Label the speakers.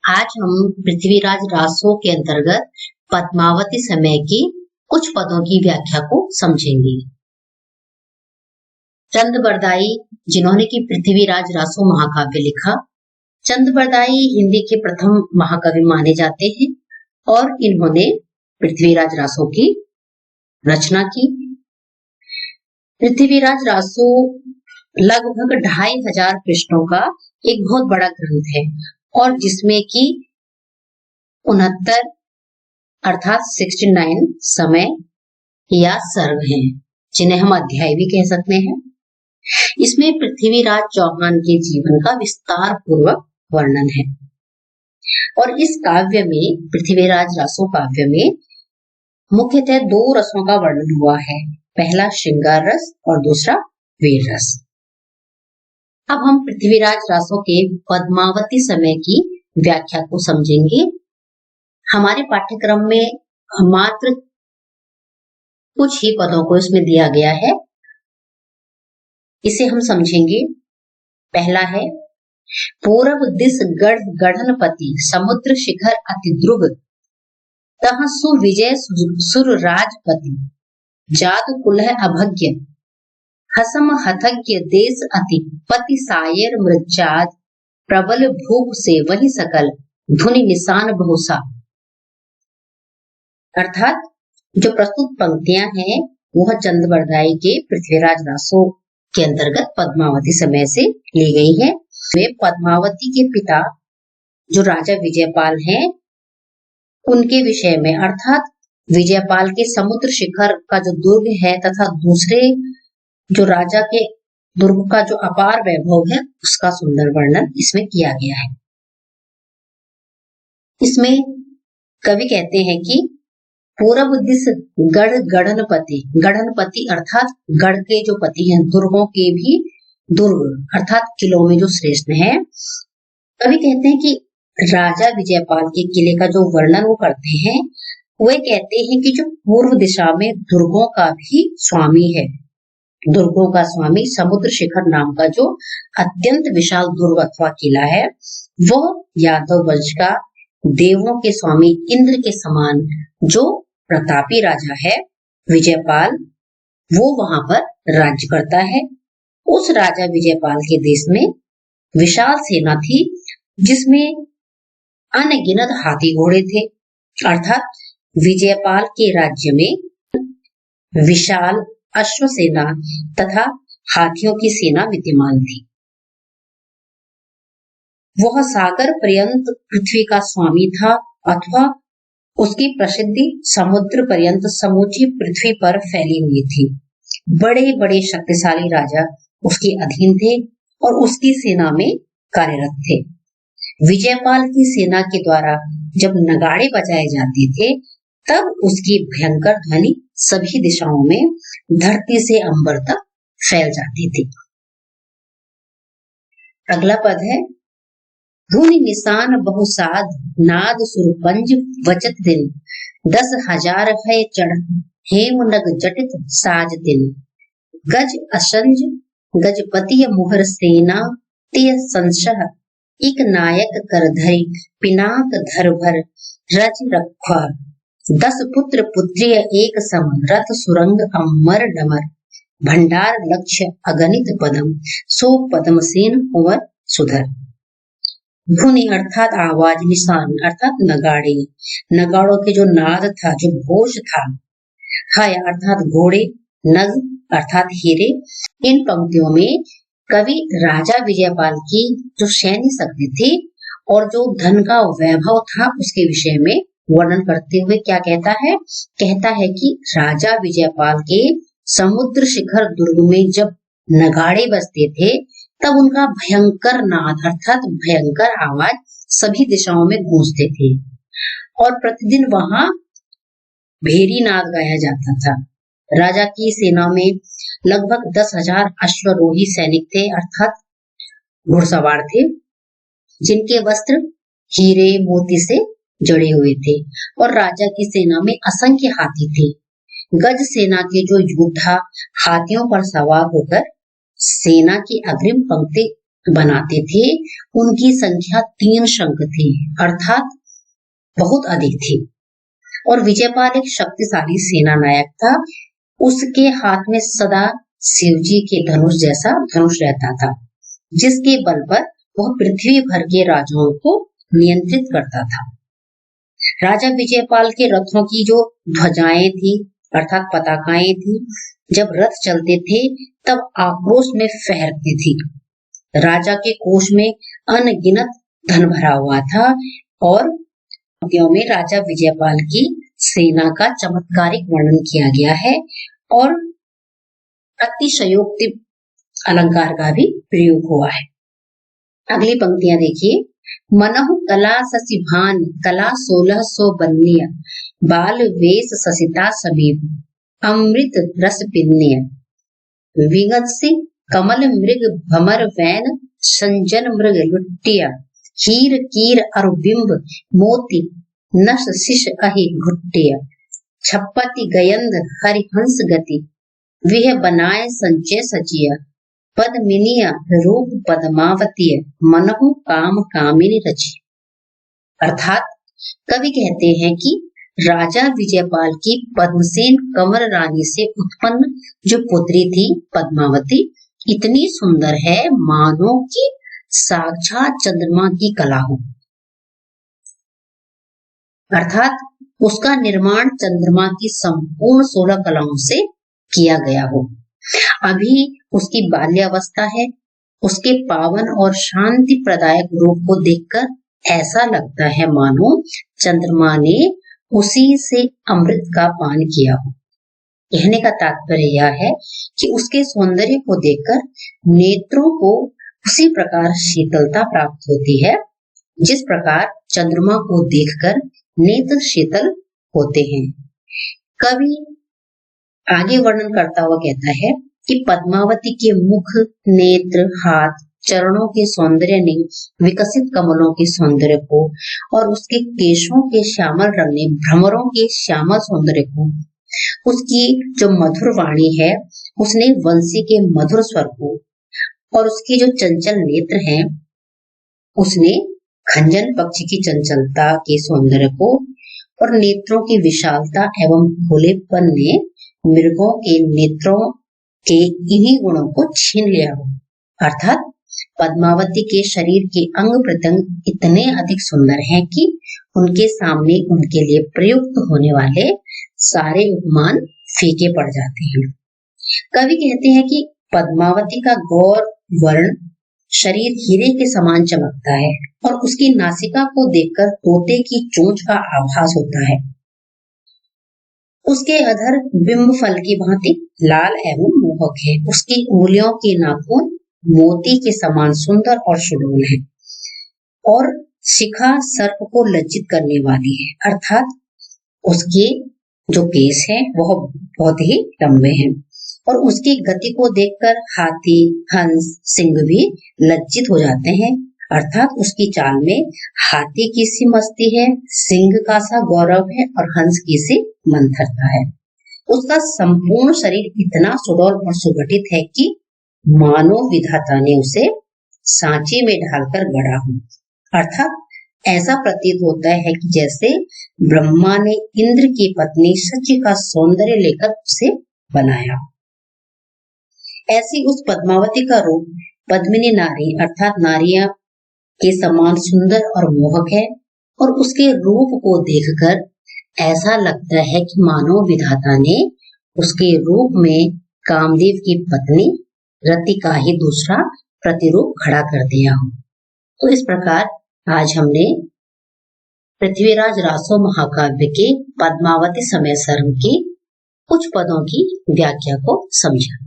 Speaker 1: आज हम पृथ्वीराज रासो के अंतर्गत पद्मावती समय की कुछ पदों की व्याख्या को समझेंगे। चंद-बरदाई, जिन्होंने की पृथ्वीराज रासो महाकाव्य लिखा। चंद-बरदाई हिंदी के प्रथम महाकवि माने जाते हैं और इन्होंने पृथ्वीराज रासो की रचना की। पृथ्वीराज रासो लगभग 2500 पृष्ठों का एक बहुत बड़ा ग्रंथ है और जिसमें की 69 अर्थात 69 समय या सर्ग हैं, जिन्हें हम अध्याय भी कह सकते हैं। इसमें पृथ्वीराज चौहान के जीवन का विस्तार पूर्वक वर्णन है और इस काव्य में, पृथ्वीराज रासो काव्य में मुख्यतः 2 रसों का वर्णन हुआ है। पहला श्रृंगार रस और दूसरा वीर रस। अब हम पृथ्वीराज रासो के पद्मावती समय की व्याख्या को समझेंगे। हमारे पाठ्यक्रम में मात्र कुछ ही पदों को इसमें दिया गया है, इसे हम समझेंगे। पहला है पूरब दिस गढ़ गढ़नपति समुद्र शिखर अति ध्रुव तह सुविजय सुर राजपति जात कुलह अभज्ञ हसम हथज्ञ देश अति पति सायर मृचाद प्रबल भूप से वही सकल धुनि निशान बहुसा। अर्थात जो प्रस्तुत पंक्तियां हैं वह चंद-बरदाई के पृथ्वीराज रासो के अंतर्गत पद्मावती समय से ली गई है। वे पद्मावती के पिता जो राजा विजयपाल हैं उनके विषय में, अर्थात विजयपाल के समुद्र शिखर का जो दुर्ग है तथा दूसरे जो राजा के दुर्ग का जो अपार वैभव है उसका सुंदर वर्णन इसमें किया गया है। इसमें कवि कहते हैं कि पूरब दिस गढ़ गढ़नपति, गढ़नपति अर्थात गढ़ के जो पति हैं, दुर्गों के भी दुर्ग अर्थात किलों में जो श्रेष्ठ हैं। कवि कहते हैं कि राजा विजयपाल के किले का जो वर्णन वो करते हैं, वे कहते हैं कि जो पूर्व दिशा में दुर्गों का भी स्वामी है, दुर्गों का स्वामी समुद्र शिखर नाम का जो अत्यंत विशाल दुर्ग अथवा किला है, वह यादव वंश का देवों के स्वामी इंद्र के समान जो प्रतापी राजा है विजयपाल, वो वहां पर राज्य करता है। उस राजा विजयपाल के देश में विशाल सेना थी जिसमें अनगिनत हाथी घोड़े थे। अर्थात विजयपाल के राज्य में विशाल अश्व सेना तथा हाथियों की सेना विद्यमान थी। वह सागर पर्यंत पृथ्वी का स्वामी था अथवा उसकी प्रसिद्धि समुद्र पर्यंत समूची पृथ्वी पर फैली हुई थी। बड़े बड़े शक्तिशाली राजा उसके अधीन थे और उसकी सेना में कार्यरत थे। विजयपाल की सेना के द्वारा जब नगाड़े बजाए जाते थे तब उसकी भयंकर ध्वनि सभी दिशाओं में धरती से अंबर तक फैल जाती थी। अगला पद है धुनि निशान बहुसाद नाद सुरपंज वचत दिन 10,000 है चढ़ हेम नग जटित साज दिन गज असंज गजपति मुहर सेना तिय संशह एक नायक कर धरी पिनाक धर भर रज रख 10 पुत्र पुत्रिय एक सम रथ सुरंग अमर डमर भंडार लक्ष्य अगणित पदम सो पद्मसेन कुंवर सुधर। धुनि अर्थात आवाज, निशान अर्थात नगाड़े, नगाड़ों के जो नाद था, जो घोष था। हय अर्थात घोड़े, नग अर्थात हीरे। इन पंक्तियों में कवि राजा विजयपाल की जो सैन्य शक्ति थी और जो धन का वैभव था उसके विषय में वर्णन करते हुए क्या कहता है? कहता है कि राजा विजयपाल के समुद्र शिखर दुर्ग में जब नगाड़े बजते थे तब उनका भयंकर नाद अर्थात भयंकर आवाज सभी दिशाओं में गूंजते थे और प्रतिदिन वहां भेरी नाद गाया जाता था। राजा की सेना में लगभग 10,000 अश्वरोही सैनिक थे अर्थात घुड़सवार थे, जिनके वस्त्र हीरे मोती से जड़े हुए थे और राजा की सेना में असंख्य हाथी थे। गज सेना के जो योद्धा हाथियों पर सवार होकर सेना की अग्रिम पंक्ति बनाते थे उनकी संख्या 3 शंख थी, अर्थात बहुत अधिक थी। और विजयपाल एक शक्तिशाली सेना नायक था। उसके हाथ में सदा शिवजी के धनुष जैसा धनुष रहता था, जिसके बल पर वह पृथ्वी भर के राजाओं को नियंत्रित करता था। राजा विजयपाल के रथों की जो ध्वजाएं थी अर्थात पताकाएं थी, जब रथ चलते थे तब आक्रोश में फहरती थी। राजा के कोष में अनगिनत धन भरा हुआ था और में राजा विजयपाल की सेना का चमत्कारिक वर्णन किया गया है और अतिशयोक्ति अलंकार का भी प्रयोग हुआ है। अगली पंक्तियां देखिए। मनहु कला ससिभान कला 1600 बन्य बाल वेश ससिता समीप अमृत रस पिन्य विगत से कमल मृग भमर वैन संजन मृग लुट्टिया हीर कीर अरुबिंब मोती नश शिश अहि घुट्टिया छप्पति गयंद हरिहंस गति विह बनाए संचय सचिया पद्मिनिया रूप पद्मावतीय मनहु काम कामिनी रची। अर्थात कवि कहते हैं कि राजा विजयपाल की पद्मसेन कंवर रानी से उत्पन्न जो पुत्री थी पद्मावती इतनी सुंदर है मानो कि साक्षात चंद्रमा की कला हो, अर्थात उसका निर्माण चंद्रमा की संपूर्ण 16 कलाओं से किया गया हो। अभी उसकी बाल्यावस्था है। उसके पावन और शांति प्रदायक रूप को देखकर ऐसा लगता है मानो चंद्रमा ने उसी से अमृत का पान किया हो। कहने का तात्पर्य यह है कि उसके सौंदर्य को देखकर नेत्रों को उसी प्रकार शीतलता प्राप्त होती है जिस प्रकार चंद्रमा को देखकर नेत्र शीतल होते हैं। कवि आगे वर्णन करता हुआ कहता है कि पद्मावती के मुख, नेत्र, हाथ, चरणों के सौंदर्य ने विकसित कमलों के सौंदर्य को और उसके केशों के श्यामल रंग ने भ्रमरों के श्यामल सौंदर्य को, उसकी जो मधुर वाणी है उसने वंशी के मधुर स्वर को और उसके जो चंचल नेत्र हैं उसने खंजन पक्षी की चंचलता के सौंदर्य को और नेत्रों की विशालता एवं खुलेपन ने मृगों के नेत्रों के इन्हीं गुणों को छीन लिया हो। अर्थात पद्मावती के शरीर के अंग प्रत्यंग इतने अधिक सुंदर हैं कि उनके सामने उनके लिए प्रयुक्त होने वाले सारे उपमान फीके पड़ जाते हैं। कवि कहते हैं कि पद्मावती का गौर वर्ण शरीर हीरे के समान चमकता है और उसकी नासिका को देखकर तोते की चोंच का आभास होता है। उसके अधर बिंब फल की भांति लाल एवं मोहक है। उसकी उंगलियों के नाखून मोती के समान सुंदर और सुडौल है और शिखा सर्प को लज्जित करने वाली है। अर्थात उसके जो केस हैं वह बहुत ही लंबे हैं और उसकी गति को देखकर हाथी, हंस, सिंह भी लज्जित हो जाते हैं। अर्थात उसकी चाल में हाथी की सी मस्ती है, सिंह का सा गौरव है और हंस की सी मंथरता है। उसका संपूर्ण शरीर इतना सुडौल और सुगठित है कि मानो विधाता ने उसे सांचे में ढालकर गढ़ा हो। अर्थात ऐसा प्रतीत होता है कि जैसे ब्रह्मा ने इंद्र की पत्नी सची का सौंदर्य लेकर उसे बनाया। ऐसी उस पद्मावती का रूप पद्मिनी नारी अर्थात नारियां के समान सुंदर और मोहक है और उसके रूप को देखकर ऐसा लगता है कि मानो विधाता ने उसके रूप में कामदेव की पत्नी रति का ही दूसरा प्रतिरूप खड़ा कर दिया हो। तो इस प्रकार आज हमने पृथ्वीराज रासो महाकाव्य के पद्मावती समय सर्ग के कुछ पदों की व्याख्या को समझा।